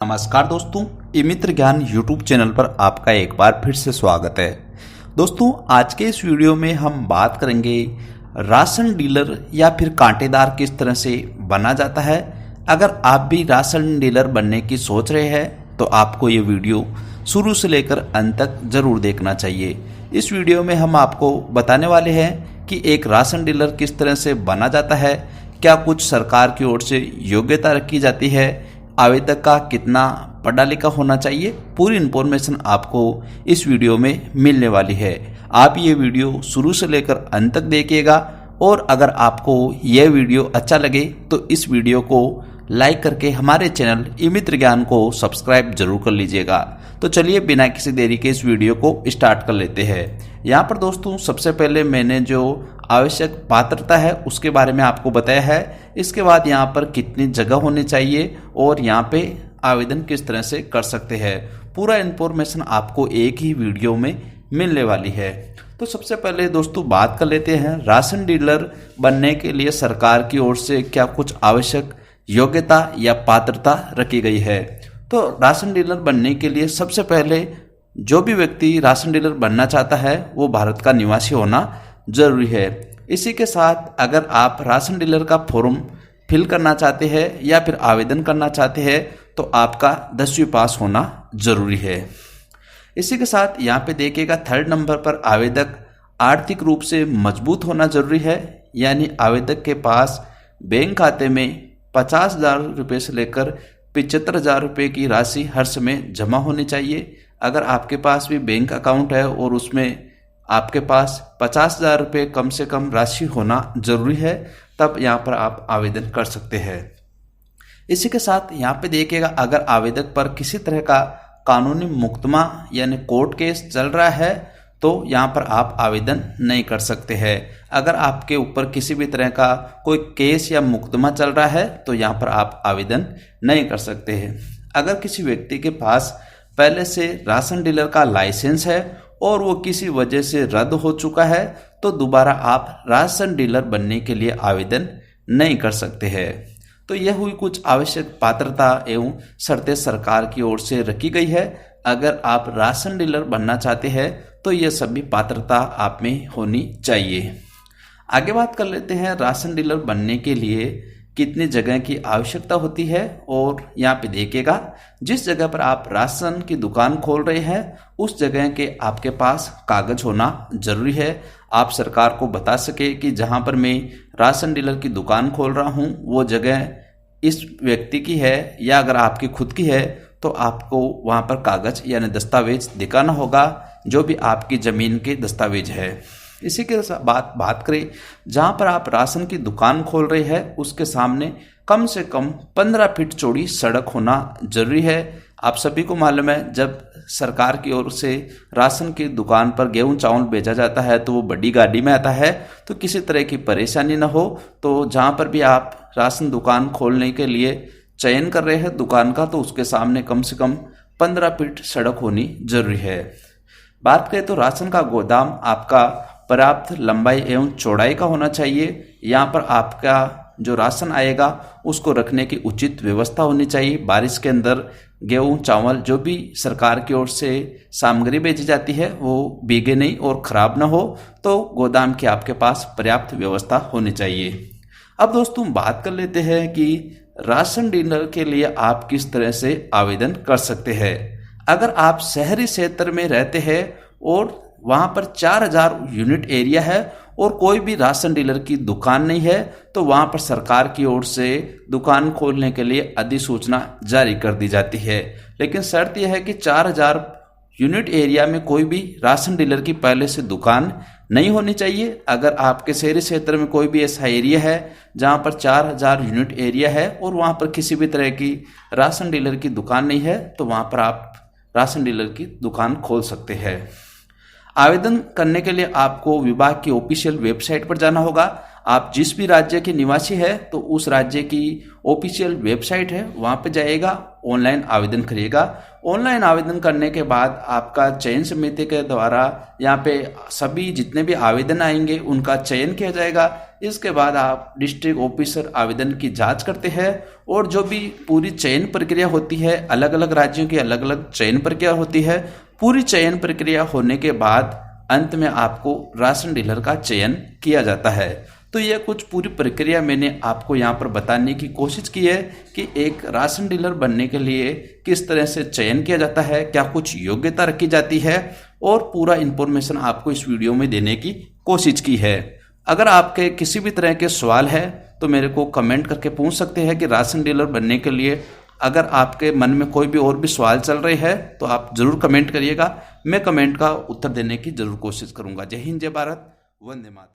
नमस्कार दोस्तों, ई मित्र ज्ञान यूट्यूब चैनल पर आपका एक बार फिर से स्वागत है। दोस्तों, आज के इस वीडियो में हम बात करेंगे राशन डीलर या फिर कांटेदार किस तरह से बना जाता है। अगर आप भी राशन डीलर बनने की सोच रहे हैं तो आपको ये वीडियो शुरू से लेकर अंत तक जरूर देखना चाहिए। इस वीडियो में हम आपको बताने वाले हैं कि एक राशन डीलर किस तरह से बना जाता है, क्या कुछ सरकार की ओर से योग्यता रखी जाती है, आवेदक का कितना पढ़ा लिखा होना चाहिए, पूरी इन्फॉर्मेशन आपको इस वीडियो में मिलने वाली है। आप ये वीडियो शुरू से लेकर अंत तक देखिएगा और अगर आपको यह वीडियो अच्छा लगे तो इस वीडियो को लाइक करके हमारे चैनल ई मित्र ज्ञान को सब्सक्राइब जरूर कर लीजिएगा। तो चलिए बिना किसी देरी के इस वीडियो को स्टार्ट कर लेते हैं। यहाँ पर दोस्तों सबसे पहले मैंने जो आवश्यक पात्रता है उसके बारे में आपको बताया है। इसके बाद यहाँ पर कितनी जगह होनी चाहिए और यहाँ पे आवेदन किस तरह से कर सकते हैं, पूरा इन्फॉर्मेशन आपको एक ही वीडियो में मिलने वाली है। तो सबसे पहले दोस्तों बात कर लेते हैं राशन डीलर बनने के लिए सरकार की ओर से क्या कुछ आवश्यक योग्यता या पात्रता रखी गई है। तो राशन डीलर बनने के लिए सबसे पहले जो भी व्यक्ति राशन डीलर बनना चाहता है वो भारत का निवासी होना जरूरी है। इसी के साथ अगर आप राशन डीलर का फॉर्म फिल करना चाहते हैं या फिर आवेदन करना चाहते हैं तो आपका 10वीं पास होना जरूरी है। इसी के साथ यहाँ पे देखिएगा थर्ड नंबर पर आवेदक आर्थिक रूप से मजबूत होना जरूरी है, यानी आवेदक के पास बैंक खाते में 50,000 रुपये से लेकर 75,000 रुपये की राशि हर समय जमा होनी चाहिए। अगर आपके पास भी बैंक अकाउंट है और उसमें आपके पास 50,000 रुपये कम से कम राशि होना जरूरी है, तब यहाँ पर आप आवेदन कर सकते हैं। इसी के साथ यहाँ पे देखिएगा अगर आवेदक पर किसी तरह का कानूनी मुकदमा यानी कोर्ट केस चल रहा है तो यहाँ पर आप आवेदन नहीं कर सकते हैं। अगर आपके ऊपर किसी भी तरह का कोई केस या मुकदमा चल रहा है तो यहाँ पर आप आवेदन नहीं कर सकते हैं। अगर किसी व्यक्ति के पास पहले से राशन डीलर का लाइसेंस है और वो किसी वजह से रद्द हो चुका है तो दोबारा आप राशन डीलर बनने के लिए आवेदन नहीं कर सकते हैं। तो यह हुई कुछ आवश्यक पात्रता एवं शर्तें सरकार की ओर से रखी गई है। अगर आप राशन डीलर बनना चाहते हैं तो यह सभी पात्रता आप में होनी चाहिए। आगे बात कर लेते हैं राशन डीलर बनने के लिए कितनी जगह की आवश्यकता होती है। और यहाँ पे देखिएगा जिस जगह पर आप राशन की दुकान खोल रहे हैं उस जगह के आपके पास कागज होना जरूरी है। आप सरकार को बता सके कि जहाँ पर मैं राशन डीलर की दुकान खोल रहा हूँ वो जगह इस व्यक्ति की है या अगर आपकी खुद की है तो आपको वहाँ पर कागज यानी दस्तावेज दिखाना होगा, जो भी आपकी ज़मीन के दस्तावेज है। इसी के बात करें जहाँ पर आप राशन की दुकान खोल रहे हैं उसके सामने कम से कम 15 फीट चौड़ी सड़क होना जरूरी है। आप सभी को मालूम है जब सरकार की ओर से राशन की दुकान पर गेहूं चावल भेजा जाता है तो वो बड़ी गाड़ी में आता है, तो किसी तरह की परेशानी ना हो। तो जहाँ पर भी आप राशन दुकान खोलने के लिए चयन कर रहे हैं दुकान का तो उसके सामने कम से कम 15 फीट सड़क होनी जरूरी है। बात करें तो राशन का गोदाम आपका पर्याप्त लंबाई एवं चौड़ाई का होना चाहिए। यहाँ पर आपका जो राशन आएगा उसको रखने की उचित व्यवस्था होनी चाहिए। बारिश के अंदर गेहूं चावल जो भी सरकार की ओर से सामग्री भेजी जाती है वो भीगे नहीं और खराब ना हो, तो गोदाम की आपके पास पर्याप्त व्यवस्था होनी चाहिए। अब दोस्तों बात कर लेते हैं कि राशन डीलर के लिए आप किस तरह से आवेदन कर सकते हैं। अगर आप शहरी क्षेत्र में रहते हैं और वहाँ पर 4,000 यूनिट एरिया है और कोई भी राशन डीलर की दुकान नहीं है तो वहाँ पर सरकार की ओर से दुकान खोलने के लिए अधिसूचना जारी कर दी जाती है। लेकिन शर्त यह है कि 4,000 यूनिट एरिया में कोई भी राशन डीलर की पहले से दुकान नहीं होनी चाहिए। अगर आपके शहरी क्षेत्र में कोई भी ऐसा एरिया है जहाँ पर 4,000 यूनिट एरिया है और वहाँ पर किसी भी तरह की राशन डीलर की दुकान नहीं है तो वहाँ पर आप राशन डीलर की दुकान खोल सकते हैं। आवेदन करने के लिए आपको विभाग की ऑफिशियल वेबसाइट पर जाना होगा। आप जिस भी राज्य के निवासी है तो उस राज्य की ऑफिशियल वेबसाइट है वहाँ पे जाइएगा ऑनलाइन आवेदन करिएगा। ऑनलाइन आवेदन करने के बाद आपका चयन समिति के द्वारा यहाँ पे सभी जितने भी आवेदन आएंगे उनका चयन किया जाएगा। इसके बाद आप डिस्ट्रिक्ट ऑफिसर आवेदन की जांच करते हैं और जो भी पूरी चयन प्रक्रिया होती है, अलग अलग राज्यों की अलग अलग चयन प्रक्रिया होती है। पूरी चयन प्रक्रिया होने के बाद अंत में आपको राशन डीलर का चयन किया जाता है। तो यह कुछ पूरी प्रक्रिया मैंने आपको यहाँ पर बताने की कोशिश की है कि एक राशन डीलर बनने के लिए किस तरह से चयन किया जाता है, क्या कुछ योग्यता रखी जाती है, और पूरा इन्फॉर्मेशन आपको इस वीडियो में देने की कोशिश की है। अगर आपके किसी भी तरह के सवाल है तो मेरे को कमेंट करके पूछ सकते हैं कि राशन डीलर बनने के लिए अगर आपके मन में कोई भी और भी सवाल चल रहे हैं तो आप जरूर कमेंट करिएगा। मैं कमेंट का उत्तर देने की जरूर कोशिश करूंगा। जय हिंद, जय भारत, वंदे मातरम।